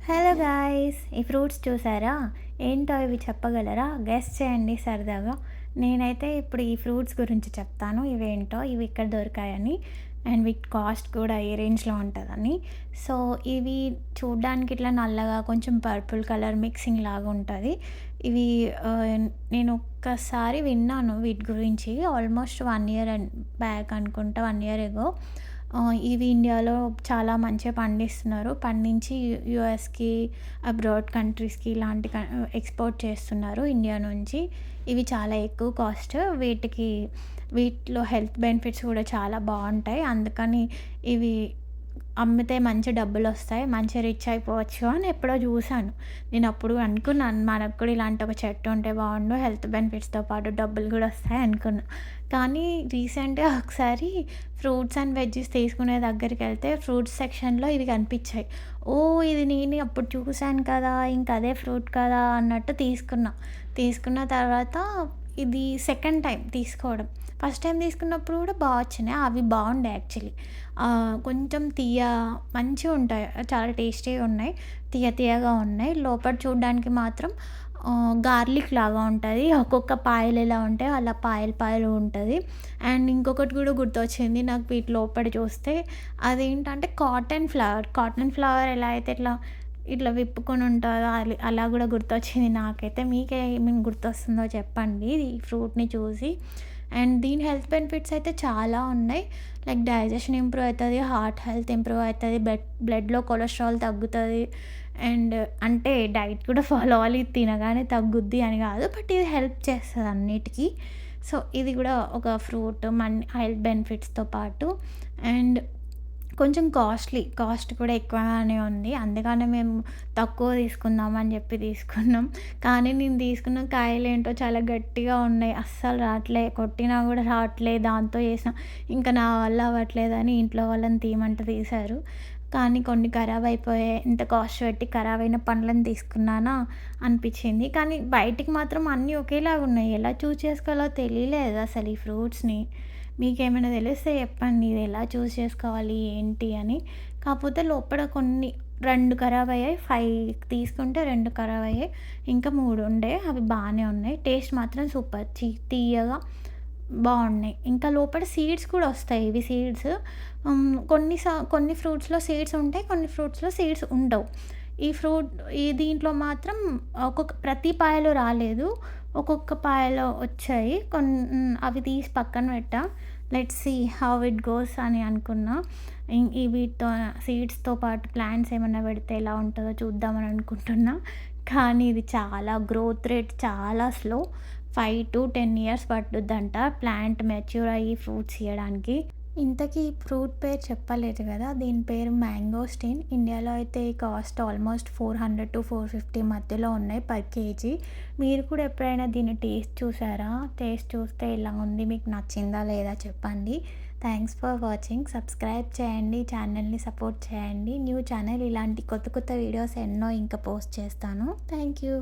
Hello guys! ఈ fruits చూసారా? ఏంటో ఇవి చెప్పగలరా? గెస్ చేయండి సరదాగా. నేనైతే ఇప్పుడు ఈ ఫ్రూట్స్ గురించి చెప్తాను. ఇవేంటో, ఇవి ఇక్కడ దొరికాయని అండ్ వీటి కాస్ట్ కూడా ఏ రేంజ్‌లో ఉంటదని. సో, ఇవి చూడ్డానికి ఇట్లా నల్లగా కొంచెం పర్పుల్ కలర్ మిక్సింగ్ లాగా ఉంటది. ఇవి నేను ఒక్కసారి విన్నాను వీటి గురించి. ఆల్మోస్ట్ 1 ఇయర్ బ్యాక్ అనుకుంటా. 1 ఇయర్ ఎగో. ఇవి ఇండియాలో చాలా మంచిగా పండిస్తున్నారు. పండించి యూఎస్‌కి, అబ్రాడ్ కంట్రీస్‌కి ఇలాంటి ఎక్స్‌పోర్ట్ చేస్తున్నారు ఇండియా నుంచి. ఇవి చాలా ఎక్కువ కాస్ట్. వీటిలో హెల్త్ బెనిఫిట్స్ కూడా చాలా బావుంటాయి. అందుకని ఇవి అమ్మితే మంచి డబ్బులొస్తాయి. మంచిగా రిచ్ అయిపోవచ్చు అని ఎప్పుడో జూసాను. నేనప్పుడు అనుకున్నాను మనకు కూడా ఇలాంటి ఒక చెట్టు ఉంటే బావుండు. హెల్త్ బెనిఫిట్స్‌తో పాటు డబ్బులు గూడా వస్తాయి అనుకున్నా. కానీ రీసెంట్‌గా ఒకసారి ఫ్రూట్స్ అండ్ వెజ్జీస్ తీసుకునే దగ్గరికెళ్తే ఫ్రూట్స్ సెక్షన్‌లో ఇవి కనిపిచ్చాయి. ఓహ్! ఇది నేను అప్పుడు చూసాను కదా! ఇంక అదే ఫ్రూట్ కదా! అన్నట్టు తీసుకున్నా. తీసుకున్న తర్వాత ఇది సెకండ్ టైమ్ తీసుకోవడం. ఫస్ట్ టైమ్ తీసుకున్నప్పుడు కూడా బా వచ్చినాయి. అవి బావుండే యాక్చువల్లీ. కొంచెం మంచిగుంటాయి. చాలా టేస్టీగా ఉన్నాయి. తియ్యగా ఉన్నాయి. లోపల చూడ్డానికి మాత్రం గార్లిక్ లాగా ఉంటది. ఒక్కొక్క పాయలు ఎలా ఉంటాయో అలా పాయలు ఉంటది. అండ్ ఇంకొకటి కూడా గుర్తొచ్చింది నాకు వీటి లోపల చూస్తే. అదేంటంటే కాటన్ ఫ్లవర్. కాటన్ ఫ్లవర్ ఎలా అయితే ఇట్లా విప్పుకొని ఉంటదో అలా గూడా గుర్తొచ్చింది నాకైతే. మీకేమేమి గుర్తొస్తుందో చెప్పండి ఈ ఫ్రూట్‌ని చూసి. అండ్ దీని హెల్త్ బెనిఫిట్స్ అయితే చాలా ఉన్నాయి. లైక్ డైజెషన్ ఇంప్రూవ్ అయితది, హార్ట్ హెల్త్ ఇంప్రూవ్ అయితది, బ్లడ్‌లో కొలెస్ట్రాల్ తగ్గుతది. అండ్ అంటే డైట్ కూడా ఫాలో అవ్వాలి. తినగానే తగ్గుద్ది అని కాదు. బట్ ఇది హెల్ప్ చేస్తది అన్నిటికి. సో, ఇది కూడా ఒక ఫ్రూట్ హెల్త్ బెనిఫిట్స్‌తో పాటు. అండ్ కొంచెం కాస్ట్ కూడా ఎక్కువగానే ఉంది. అందుకనే మేము తక్కువ తీసుకుందాం అని చెప్పి తీసుకున్నాం. కానీ నేను తీసుకున్న కాయలేంటో చాలా గట్టిగా ఉన్నాయి. అస్సలు రాట్లే. కొట్టినా కూడా రావట్లే. దాంతో చేసిన ఇంకా నా వల్ల అవ్వట్లేదని ఇంట్లో వాళ్ళని తీయమంటే తీశారు. కానీ కొన్ని ఖరాబ్ అయిపోయాయి. ఇంత కాస్ట్ పెట్టి ఖరాబైన పండ్లను తీసుకున్నానా అనిపించింది. కానీ బయటికి మాత్రం అన్నీ ఒకేలాగా ఉన్నాయి. ఎలా చూజ్ చేసుకోవాలో తెలియలేదు అసలు ఈ ఫ్రూట్స్‌ని. మీకేమైనా తెలిస్తే చెప్పండి. ఇది ఎలా చూజ్ చేసుకోవాలి ఏంటి అని. కాకపోతే లోపల 2 ఖరాబయ్యాయి. 5 తీసుకుంటే 2 ఖరాబయ్యాయి. ఇంకా 3 ఉండే. అవి బానే ఉన్నాయి. టేస్ట్ మాత్రం సూపర్. తియ్యగా బావున్నాయి. ఇంకా లోపల సీడ్స్ కూడా వస్తాయి. ఇవి సీడ్స్ కొన్ని ఫ్రూట్స్‌లో సీడ్స్ ఉంటాయి. కొన్ని ఫ్రూట్స్‌లో సీడ్స్ ఉండవు. దీంట్లో మాత్రం ప్రతి పాయలో రాలేదు. ఒక్కొక్క పాయలో వచ్చాయి. అవి తీసి పక్కన పెట్టా. Let's see how it goes అని అనుకున్నా. వీటితో సీడ్స్‌తో పాటు ప్లాంట్స్ ఏమన్నా పెడితే ఎలా ఉంటదో చూద్దామని అనుకుంటున్నా. కానీ ఇది చాలా గ్రోత్ రేట్ చాలా స్లో. 5-10 ఇయర్స్ పట్టుద్దంట ప్లాంట్ మెచ్యూర్ అయ్యి ఫ్రూట్స్ ఇయ్యడానికి. ఇంతకీ ఫ్రూట్ పేరు చెప్పలేదు కదా! దీని పేరు మ్యాంగోస్టిన్. ఇండియాలో అయితే ఈ కాస్ట్ ఆల్మోస్ట్ 400-450 మధ్యలో ఉన్నాయి పర్ కేజీ. మీరు కూడా ఎప్పుడైనా దీన్ని టేస్ట్ చూసారా? టేస్ట్ చూస్తే ఎలా ఉంది? మీకు నచ్చిందా లేదా చెప్పండి. Thanks for watching. సబ్స్క్రైబ్ చేయండి. ఛానల్‌ని సపోర్ట్ చేయండి. న్యూ ఛానల్ ఇలాంటి కొత్త వీడియోస్ ఎన్నో ఇంకా పోస్ట్ చేస్తాను. Thank you.